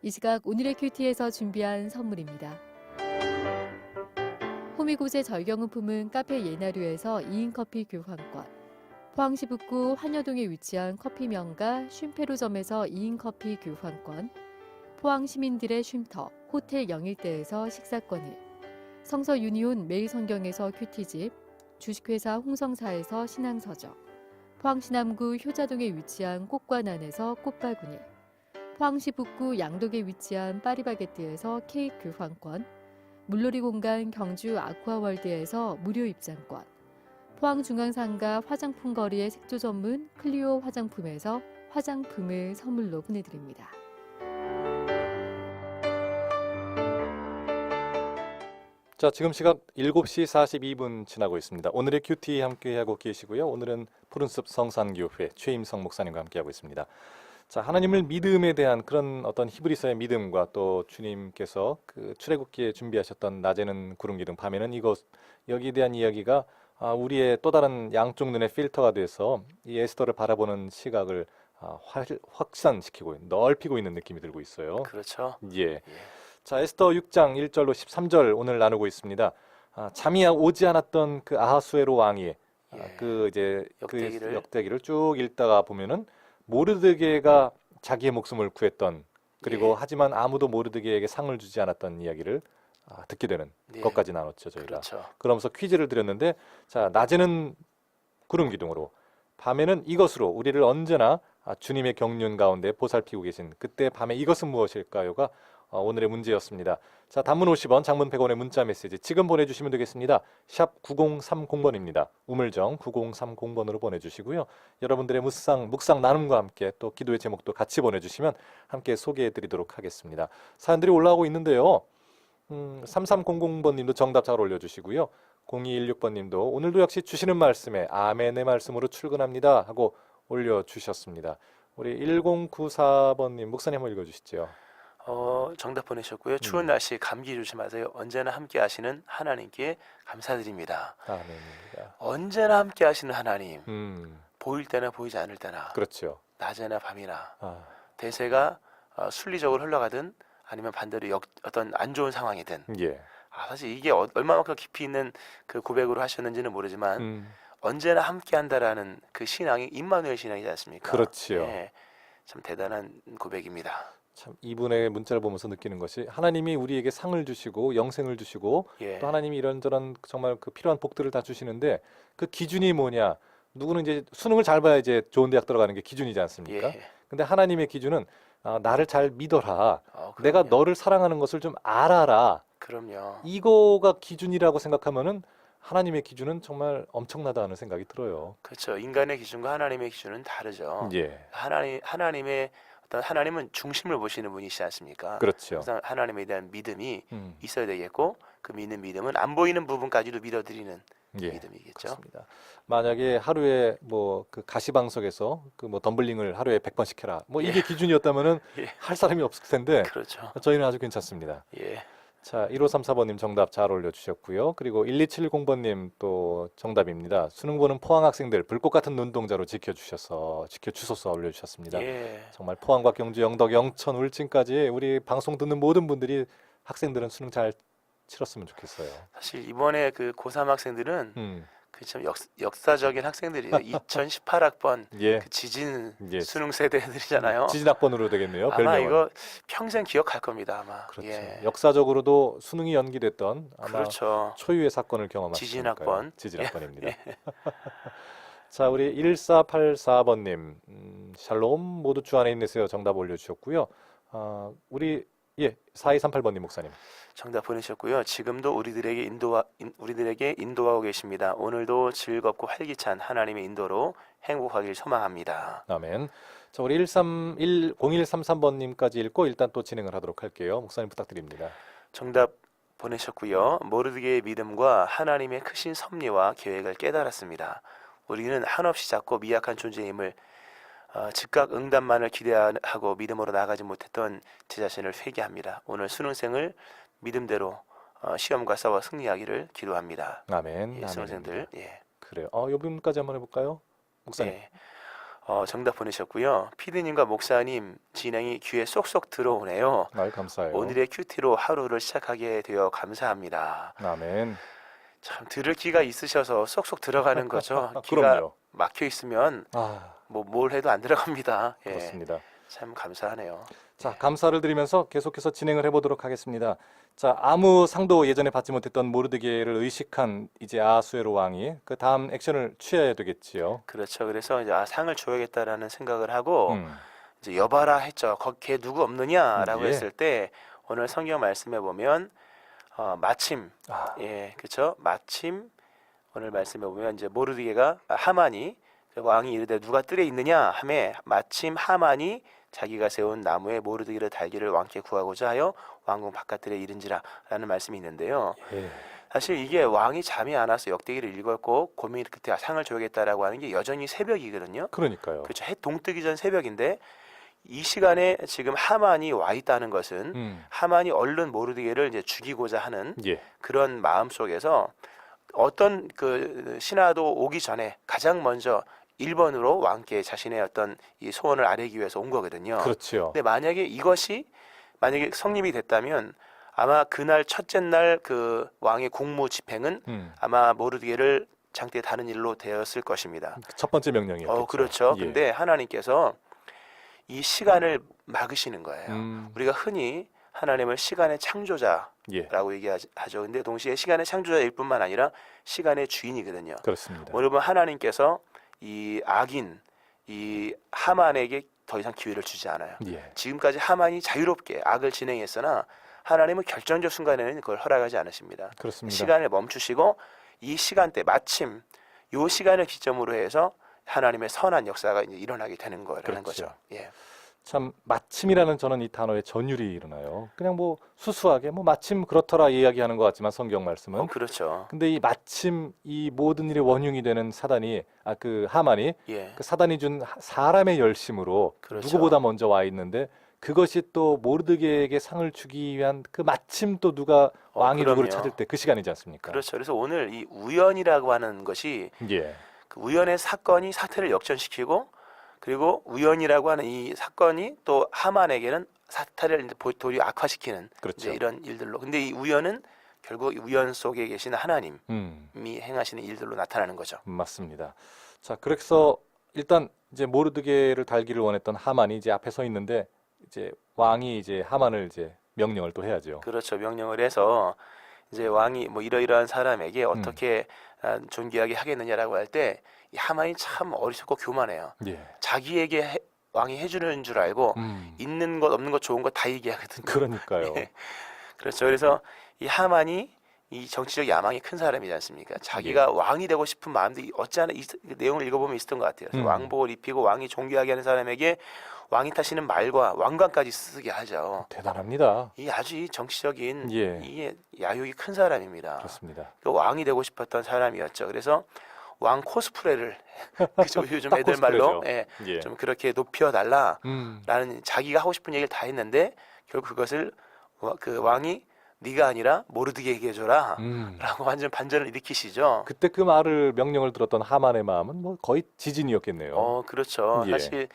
이 시각 오늘의 큐티에서 준비한 선물입니다. 호미곶의 절경은품은 카페 예나류에서 2인 커피 교환권, 포항시 북구 환여동에 위치한 커피 명가 쉼페로점에서 2인 커피 교환권, 포항 시민들의 쉼터 호텔 영일대에서 식사권을, 성서 유니온 매일성경에서 큐티집, 주식회사 홍성사에서 신앙서적, 포항시 남구 효자동에 위치한 꽃관안에서 꽃바구니, 포항시 북구 양덕에 위치한 파리바게뜨에서 케이크 교환권, 물놀이 공간 경주 아쿠아월드에서 무료 입장권, 포항중앙상가 화장품 거리의 색조 전문 클리오 화장품에서 화장품을 선물로 보내드립니다. 자, 지금 시각 7시 42분 지나고 있습니다. 오늘의 큐티 함께하고 계시고요. 오늘은 푸른숲 성산교회 최임성 목사님과 함께하고 있습니다. 자, 하나님을 믿음에 대한 그런 어떤 히브리서의 믿음과 또 주님께서 그 출애굽기에 준비하셨던 낮에는 구름 기둥, 밤에는 이것, 여기에 대한 이야기가 우리의 또 다른 양쪽 눈의 필터가 돼서 이 에스더를 바라보는 시각을 확산시키고 넓히고 있는 느낌이 들고 있어요. 그렇죠. 예. 자, 에스더 6장 1절로 13절 오늘 나누고 있습니다. 잠이 오지 않았던 그 아하수에로 왕이 그 이제 그 역대기를 쭉 읽다가 보면은 모르드게가 자기의 목숨을 구했던 그리고 하지만 아무도 모르드게에게 상을 주지 않았던 이야기를 듣게 되는 것까지 나눴죠, 저희가. 그렇죠. 그러면서 퀴즈를 드렸는데 자, 낮에는 구름 기둥으로 밤에는 이것으로 우리를 언제나 주님의 경륜 가운데 보살피고 계신 그때 밤에 이것은 무엇일까요가 오늘의 문제였습니다. 자, 단문 50원, 장문 100원의 문자 메시지 지금 보내주시면 되겠습니다. 샵 9030번입니다. 우물정 9030번으로 보내주시고요. 여러분들의 묵상 나눔과 함께 또 기도의 제목도 같이 보내주시면 함께 소개해드리도록 하겠습니다. 사연들이 올라오고 있는데요. 3300번님도 정답 잘 올려주시고요. 0216번님도 오늘도 역시 주시는 말씀에 아멘의 말씀으로 출근합니다 하고 올려주셨습니다. 우리 1094번님 목사님 한번 읽어주시죠. 정답 보내셨고요. 추운 날씨 감기 조심하세요. 언제나 함께 하시는 하나님께 감사드립니다. 아멘입니다. 언제나 함께 하시는 하나님. 보일 때나 보이지 않을 때나. 그렇죠. 낮에나 밤이나. 대세가 순리적으로 흘러가든 아니면 반대로 어떤 안 좋은 상황이든. 사실 이게 얼마만큼 깊이 있는 그 고백으로 하셨는지는 모르지만 언제나 함께 한다라는 그 신앙이 임마누엘 신앙이지 않습니까? 그렇지요. 참 대단한 고백입니다. 참 이분의 문자를 보면서 느끼는 것이 하나님이 우리에게 상을 주시고 영생을 주시고 또 하나님이 이런저런 정말 그 필요한 복들을 다 주시는데 그 기준이 뭐냐? 누구는 이제 수능을 잘 봐야 이제 좋은 대학 들어가는 게 기준이지 않습니까? 근데 하나님의 기준은 나를 잘 믿어라. 내가 너를 사랑하는 것을 좀 알아라. 그럼요. 이거가 기준이라고 생각하면은 하나님의 기준은 정말 엄청나다는 생각이 들어요. 그렇죠. 인간의 기준과 하나님의 기준은 다르죠. 하나님은 중심을 보시는 분이시지 않습니까? 그렇죠. 그래서 하나님에 대한 믿음이 있어야 되겠고 그 믿는 믿음은 안 보이는 부분까지도 믿어드리는 믿음이겠죠. 그렇습니다. 만약에 하루에 뭐 그 가시방석에서 그 뭐 덤블링을 하루에 100번씩 해라. 뭐 이게 기준이었다면은 할 사람이 없을 텐데. 그렇죠. 저희는 아주 괜찮습니다. 자, 1534번님 정답 잘 올려주셨고요. 그리고 1270번님 또 정답입니다. 수능 보는 포항 학생들 불꽃 같은 눈동자로 지켜주소서 올려주셨습니다. 정말 포항과 경주, 영덕, 영천, 울진까지 우리 방송 듣는 모든 분들이 학생들은 수능 잘 치렀으면 좋겠어요. 사실 이번에 그 고3 학생들은 그 참 역사적인 학생들이에요. 2018학번 그 지진 수능 세대들이잖아요. 지진 학번으로 되겠네요. 아마 별명은. 이거 평생 기억할 겁니다. 아마. 그렇죠. 역사적으로도 수능이 연기됐던 아마 그렇죠. 초유의 사건을 경험하셨으니까요. 지진 학번. 지진 학번입니다. 자, 우리 1484번님 샬롬 모두 주 안에 힘내세요. 정답 올려주셨고요. 우리 4238번님 목사님. 정답 보내셨고요. 지금도 우리들에게 인도하고 계십니다. 오늘도 즐겁고 활기찬 하나님의 인도로 행복하길 소망합니다. 아멘. 자, 우리 0133번님까지 읽고 일단 또 진행을 하도록 할게요. 목사님 부탁드립니다. 정답 보내셨고요. 모르드게의 믿음과 하나님의 크신 섭리와 계획을 깨달았습니다. 우리는 한없이 작고 미약한 존재임을 즉각 응답만을 기대하고 믿음으로 나아가지 못했던 제 자신을 회개합니다. 오늘 수능생을 믿음대로 시험과 싸워 승리하기를 기도합니다. 아멘. 수능생들. 그래요. 이 부분까지 한번 해볼까요, 목사님? 정답 보내셨고요. 피디님과 목사님 진행이 귀에 쏙쏙 들어오네요. 감사해요. 오늘의 큐티로 하루를 시작하게 되어 감사합니다. 아멘. 참 들을 귀가 있으셔서 쏙쏙 들어가는 거죠. 귀가 그럼요. 막혀 있으면 뭘 해도 안 들어갑니다. 그렇습니다. 참 감사하네요. 자, 감사를 드리면서 계속해서 진행을 해보도록 하겠습니다. 자, 아무 상도 예전에 받지 못했던 모르드게를 의식한 이제 아하수에로 왕이 그 다음 액션을 취해야 되겠지요. 그렇죠. 그래서 이제 상을 줘야겠다라는 생각을 하고 이제 여봐라 했죠. 걔 누구 없느냐라고 했을 때 오늘 성경 말씀에 보면 마침 그렇죠. 마침 오늘 말씀에 보면 이제 모르드게가 하만이 왕이 이르되 누가 뜰에 있느냐 하매 마침 하만이 자기가 세운 나무에 모르드게를 달기를 왕께 구하고자 하여 왕궁 바깥들에 이른지라 라는 말씀이 있는데요. 사실 이게 왕이 잠이 안 와서 역대기를 읽었고 고민 끝에 상을 줘야겠다라고 하는 게 여전히 새벽이거든요. 그러니까요. 그렇죠. 해 동뜨기 전 새벽인데 이 시간에 지금 하만이 와 있다는 것은 하만이 얼른 모르드게를 이제 죽이고자 하는 그런 마음 속에서 어떤 그 신하도 오기 전에 가장 먼저 1번으로 왕께 자신의 어떤 이 소원을 아뢰기 위해서 온 거거든요. 그렇죠. 근데 만약에 이것이 만약에 성립이 됐다면 아마 그날 첫째 날 그 왕의 공무 집행은 아마 모르드게를 장대에 다는 일로 되었을 것입니다. 첫 번째 명령이었죠. 그렇죠. 예. 근데 하나님께서 이 시간을 막으시는 거예요. 우리가 흔히 하나님을 시간의 창조자라고 예. 얘기하죠. 근데 동시에 시간의 창조자일 뿐만 아니라 시간의 주인이거든요. 그렇습니다. 여러분 하나님께서 이 악인 이 하만에게 더 이상 기회를 주지 않아요. 예. 지금까지 하만이 자유롭게 악을 진행했으나 하나님은 결정적 순간에는 그걸 허락하지 않으십니다. 그렇습니다. 시간을 멈추시고 이 시간대 마침 이 시간을 기점으로 해서 하나님의 선한 역사가 이제 일어나게 되는 거라는 그렇죠. 거죠. 예. 참 마침이라는 저는 이 단어에 전율이 일어나요. 그냥 뭐 수수하게 뭐 마침 그렇더라 이야기하는 것 같지만 성경 말씀은 그렇죠. 근데 이 마침 이 모든 일의 원흉이 되는 사단이 그 하만이 예. 그 사단이 준 사람의 열심으로 그렇죠. 누구보다 먼저 와 있는데 그것이 또 모르드게에게 상을 주기 위한 그 마침 또 누가 왕이 누구를 그럼요. 찾을 때 그 시간이지 않습니까? 그렇죠. 그래서 오늘 이 우연이라고 하는 것이 예. 그 우연의 사건이 사태를 역전시키고 그리고 우연이라고 하는 이 사건이 또 하만에게는 사태를 이제 도리어 악화시키는 그렇죠. 이제 이런 일들로. 근데 이 우연은 결국 우연 속에 계신 하나님이 행하시는 일들로 나타나는 거죠. 맞습니다. 자, 그래서 일단 이제 모르드게를 달기를 원했던 하만이 이제 앞에 서 있는데 이제 왕이 이제 하만을 이제 명령을 또 해야죠. 그렇죠. 명령을 해서 이제 왕이 뭐 이러이러한 사람에게 어떻게 존귀하게 하겠느냐라고 할 때 이 하만이 참 어리석고 교만해요. 예. 자기에게 왕이 해주는 줄 알고 있는 것 없는 것 좋은 것 다 얘기하거든요. 그러니까요. 예. 그렇죠. 그래서 이 하만이 이 정치적 야망이 큰 사람이지 않습니까? 자기가 왕이 되고 싶은 마음도 어찌하나 그 내용을 읽어보면 있었던 것 같아요. 그래서 왕복을 입히고 왕이 존귀하게 하는 사람에게 왕이 타시는 말과 왕관까지 쓰게 하죠. 대단합니다. 이 아주 이 정치적인 예. 이게 야욕이 큰 사람입니다. 그렇습니다. 그 왕이 되고 싶었던 사람이었죠. 그래서 왕 코스프레를 그죠 요즘 딱 애들 말로 코스프레죠. 예. 좀 그렇게 높여달라라는 자기가 하고 싶은 얘기를 다 했는데 결국 그것을 그 왕이 네가 아니라 모르드게에게 해줘라라고 완전 반전을 일으키시죠. 그때 그 말을 명령을 들었던 하만의 마음은 뭐 거의 지진이었겠네요. 그렇죠. 예. 사실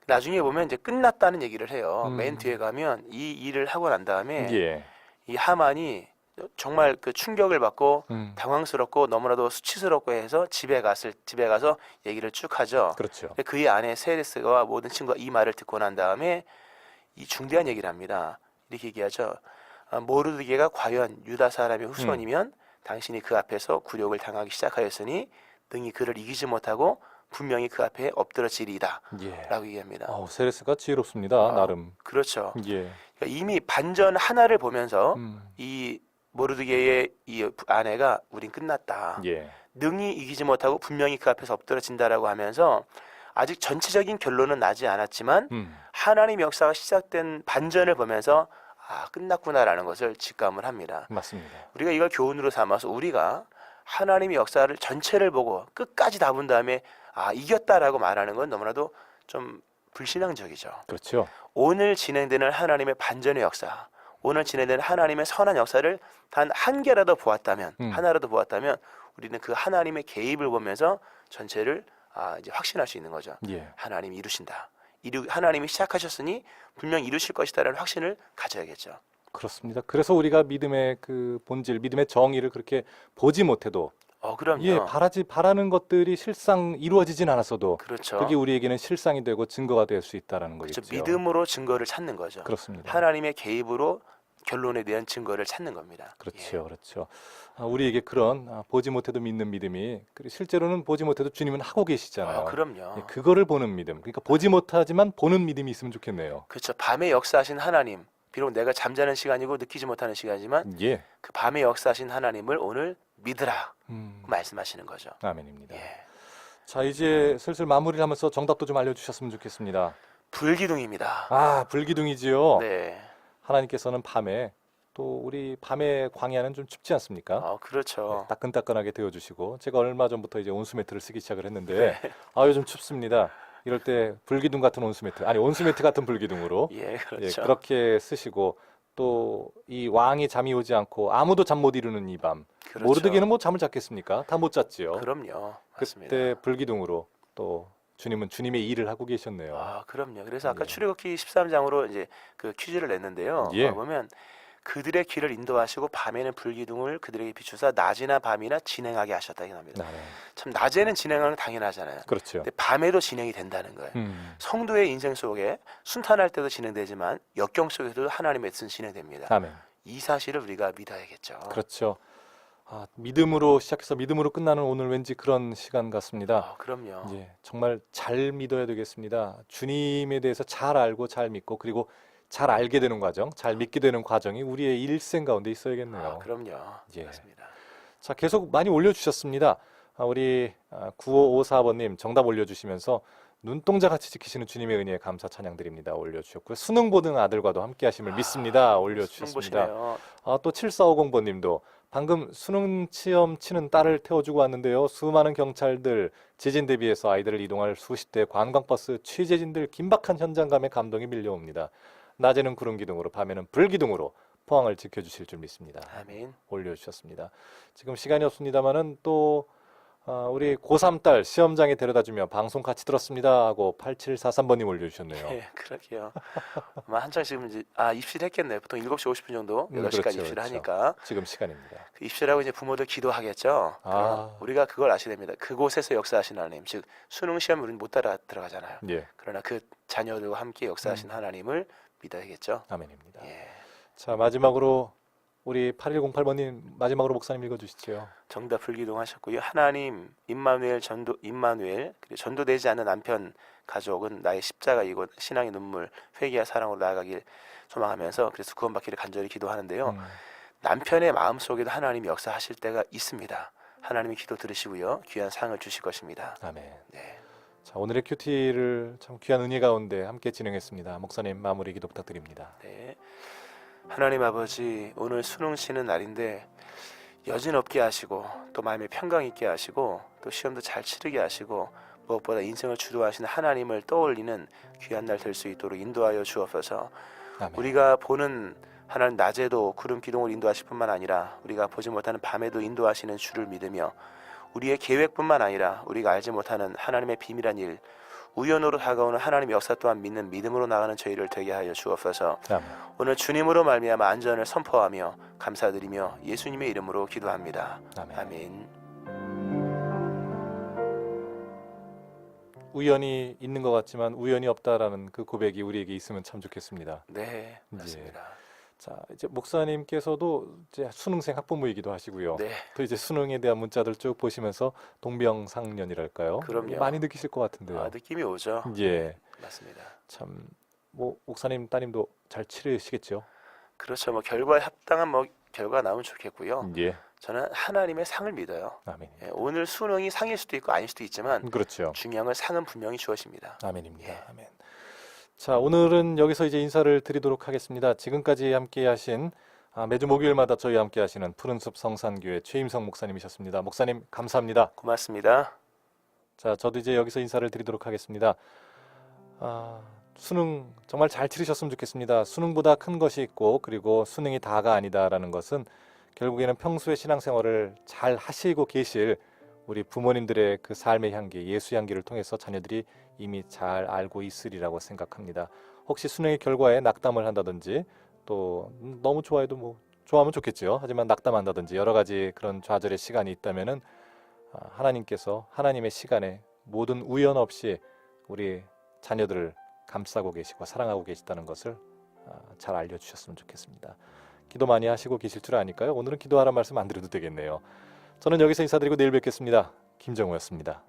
나중에 보면 이제 끝났다는 얘기를 해요. 맨 뒤에 가면 이 일을 하고 난 다음에 예. 이 하만이 정말 그 충격을 받고 당황스럽고 너무나도 수치스럽고 해서 집에 가서 얘기를 쭉 하죠. 그렇죠. 그의 아내 세레스가 모든 친구가 이 말을 듣고 난 다음에 이 중대한 얘기를 합니다. 이렇게 얘기하죠. 모르드게가 과연 유다 사람의 후손이면 당신이 그 앞에서 굴욕을 당하기 시작하였으니 능히 그를 이기지 못하고 분명히 그 앞에 엎드러지리이다. 예. 라고 얘기합니다. 세레스가 지혜롭습니다. 나름. 그렇죠. 예. 그러니까 이미 반전 하나를 보면서 이 모르드게의 이 아내가 우린 끝났다. 예. 능히 이기지 못하고 분명히 그 앞에서 엎드러진다라고 하면서 아직 전체적인 결론은 나지 않았지만 하나님의 역사가 시작된 반전을 보면서 끝났구나라는 것을 직감을 합니다. 맞습니다. 우리가 이걸 교훈으로 삼아서 우리가 하나님의 역사를 전체를 보고 끝까지 다 본 다음에 이겼다라고 말하는 건 너무나도 좀 불신앙적이죠. 그렇죠. 오늘 진행되는 하나님의 반전의 역사, 오늘 진행되는 하나님의 선한 역사를 단 한 개라도 보았다면, 하나라도 보았다면 우리는 그 하나님의 개입을 보면서 전체를 이제 확신할 수 있는 거죠. 예. 하나님이 이루신다. 하나님이 시작하셨으니 분명 이루실 것이다라는 확신을 가져야겠죠. 그렇습니다. 그래서 우리가 믿음의 그 본질, 믿음의 정의를 그렇게 보지 못해도 그럼요. 바라는 것들이 실상 이루어지진 않았어도 그렇죠. 그게 우리에게는 실상이 되고 증거가 될 수 있다라는 그렇죠. 거겠죠. 믿음으로 증거를 찾는 거죠. 그렇습니다. 하나님의 개입으로 결론에 대한 증거를 찾는 겁니다. 그렇죠, 그렇죠. 우리에게 그런 보지 못해도 믿는 믿음이 그리고 실제로는 보지 못해도 주님은 하고 계시잖아요. 그럼요. 그거를 보는 믿음. 그러니까 보지 못하지만 보는 믿음이 있으면 좋겠네요. 그렇죠. 밤에 역사하신 하나님. 비록 내가 잠자는 시간이고 느끼지 못하는 시간이지만 예. 그 밤에 역사하신 하나님을 오늘 믿으라 말씀하시는 거죠. 아멘입니다. 예. 자, 이제 슬슬 마무리를 하면서 정답도 좀 알려주셨으면 좋겠습니다. 불기둥입니다. 불기둥이지요. 네. 하나님께서는 밤에 또 우리 밤에 광야는 좀 춥지 않습니까? 그렇죠. 네, 따끈따끈하게 데워주시고 제가 얼마 전부터 이제 온수매트를 쓰기 시작을 했는데 요즘 춥습니다. 이럴 때 불기둥 같은 온수매트, 온수매트 같은 불기둥으로 예, 그렇죠. 그렇게 쓰시고 또 이 왕이 잠이 오지 않고 아무도 잠 못 이루는 이 밤. 그렇죠. 모르드게는 뭐 잠을 잤겠습니까? 다 못 잤지요. 그럼요. 맞습니다. 그때 불기둥으로 또 주님은 주님의 일을 하고 계셨네요. 아, 그럼요. 그래서 아까 예. 출애굽기 13장으로 이제 그 퀴즈를 냈는데요. 예. 보면 그들의 길을 인도하시고 밤에는 불기둥을 그들에게 비추사 낮이나 밤이나 진행하게 하셨다 이게 나옵니다. 네. 참 낮에는 진행하는 건 당연하잖아요. 그렇죠. 근데 밤에도 진행이 된다는 거예요. 성도의 인생 속에 순탄할 때도 진행되지만 역경 속에서도 하나님의 뜻은 진행됩니다. 아멘. 이 사실을 우리가 믿어야겠죠. 그렇죠. 믿음으로 시작해서 믿음으로 끝나는 오늘 왠지 그런 시간 같습니다. 그럼요. 예, 정말 잘 믿어야 되겠습니다. 주님에 대해서 잘 알고 잘 믿고 그리고 잘 알게 되는 과정, 잘 믿게 되는 과정이 우리의 일생 가운데 있어야겠네요. 그럼요. 예. 맞습니다. 자, 계속 많이 올려주셨습니다. 우리 9554번님 정답 올려주시면서 눈동자같이 지키시는 주님의 은혜에 감사 찬양드립니다. 올려주셨고요. 수능 보는 아들과도 함께 하심을 믿습니다. 올려주셨습니다. 또 7450번님도 방금 수능 시험 치는 딸을 태워주고 왔는데요. 수많은 경찰들, 지진 대비해서 아이들을 이동할 수십 대의 관광버스, 취재진들 긴박한 현장감에 감동이 밀려옵니다. 낮에는 구름 기둥으로 밤에는 불 기둥으로 포항을 지켜주실 줄 믿습니다. 아멘. 올려주셨습니다. 지금 시간이 없습니다만은 또 우리 고3 딸 시험장에 데려다주며 방송 같이 들었습니다 하고 8743번님 올려주셨네요. 네, 그러게요. 아마 한창 지금 이제 입시를 했겠네요. 보통 7시 50분 정도, 8시까지 그렇죠, 입시를 그렇죠. 하니까 지금 시간입니다. 그 입시라고 이제 부모들 기도하겠죠. 그러나 우리가 그걸 아셔야 됩니다. 그곳에서 역사하신 하나님, 즉 수능 시험에 우리는 못 따라 들어가잖아요. 예, 그러나 그 자녀들과 함께 역사하신 하나님을 믿어야겠죠. 아멘입니다. 예. 자, 마지막으로 우리 8108번님 마지막으로 목사님 읽어주시죠. 정답 불기둥하셨고요. 하나님 임마누엘 그리고 전도되지 않는 남편 가족은 나의 십자가이고 신앙의 눈물 회개와 사랑으로 나아가길 소망하면서 그래서 구원받기를 간절히 기도하는데요. 남편의 마음속에도 하나님이 역사하실 때가 있습니다. 하나님이 기도 들으시고요. 귀한 상을 주실 것입니다. 아멘. 네. 자, 오늘의 큐티를 참 귀한 은혜 가운데 함께 진행했습니다. 목사님 마무리 기도 부탁드립니다. 네. 하나님 아버지, 오늘 수능 쉬는 날인데 여진 없게 하시고 또 마음에 평강 있게 하시고 또 시험도 잘 치르게 하시고 무엇보다 인생을 주도하시는 하나님을 떠올리는 귀한 날 될 수 있도록 인도하여 주옵소서. 아멘. 우리가 보는 하나님 낮에도 구름 기둥을 인도하실 뿐만 아니라 우리가 보지 못하는 밤에도 인도하시는 주를 믿으며 우리의 계획뿐만 아니라 우리가 알지 못하는 하나님의 비밀한 일, 우연으로 다가오는 하나님의 역사 또한 믿는 믿음으로 나가는 저희를 되게 하여 주옵소서. 아멘. 오늘 주님으로 말미암아 안전을 선포하며 감사드리며 예수님의 이름으로 기도합니다. 아멘. 아멘. 우연이 있는 것 같지만 우연이 없다라는 그 고백이 우리에게 있으면 참 좋겠습니다. 네, 맞습니다. 자, 이제 목사님께서도 이제 수능생 학부모이기도 하시고요. 네, 또 이제 수능에 대한 문자들 쭉 보시면서 동병상련이랄까요? 그럼요. 많이 느끼실 것 같은데요. 느낌이 오죠. 예, 맞습니다. 참 뭐 목사님 따님도 잘 치르시겠죠? 그렇죠. 뭐 결과에 합당한 결과가 나오면 좋겠고요. 예, 저는 하나님의 상을 믿어요. 아멘. 예, 오늘 수능이 상일 수도 있고 아닐 수도 있지만 그렇죠. 중요한 건 상은 분명히 주어집니다. 아멘입니다. 예. 아멘. 자, 오늘은 여기서 이제 인사를 드리도록 하겠습니다. 지금까지 함께하신 매주 목요일마다 저희 함께하시는 푸른숲 성산교회 최임성 목사님이셨습니다. 목사님 감사합니다. 고맙습니다. 자, 저도 이제 여기서 인사를 드리도록 하겠습니다. 수능 정말 잘 치르셨으면 좋겠습니다. 수능보다 큰 것이 있고 그리고 수능이 다가 아니다라는 것은 결국에는 평소에 신앙생활을 잘 하시고 계실 우리 부모님들의 그 삶의 향기, 예수 향기를 통해서 자녀들이 이미 잘 알고 있으리라고 생각합니다. 혹시 수능의 결과에 낙담을 한다든지 또 너무 좋아해도 뭐 좋아하면 좋겠죠. 하지만 낙담한다든지 여러 가지 그런 좌절의 시간이 있다면은 하나님께서 하나님의 시간에 모든 우연 없이 우리 자녀들을 감싸고 계시고 사랑하고 계시다는 것을 잘 알려주셨으면 좋겠습니다. 기도 많이 하시고 계실 줄 아니까요. 오늘은 기도하라는 말씀 안 드려도 되겠네요. 저는 여기서 인사드리고 내일 뵙겠습니다. 김정우였습니다.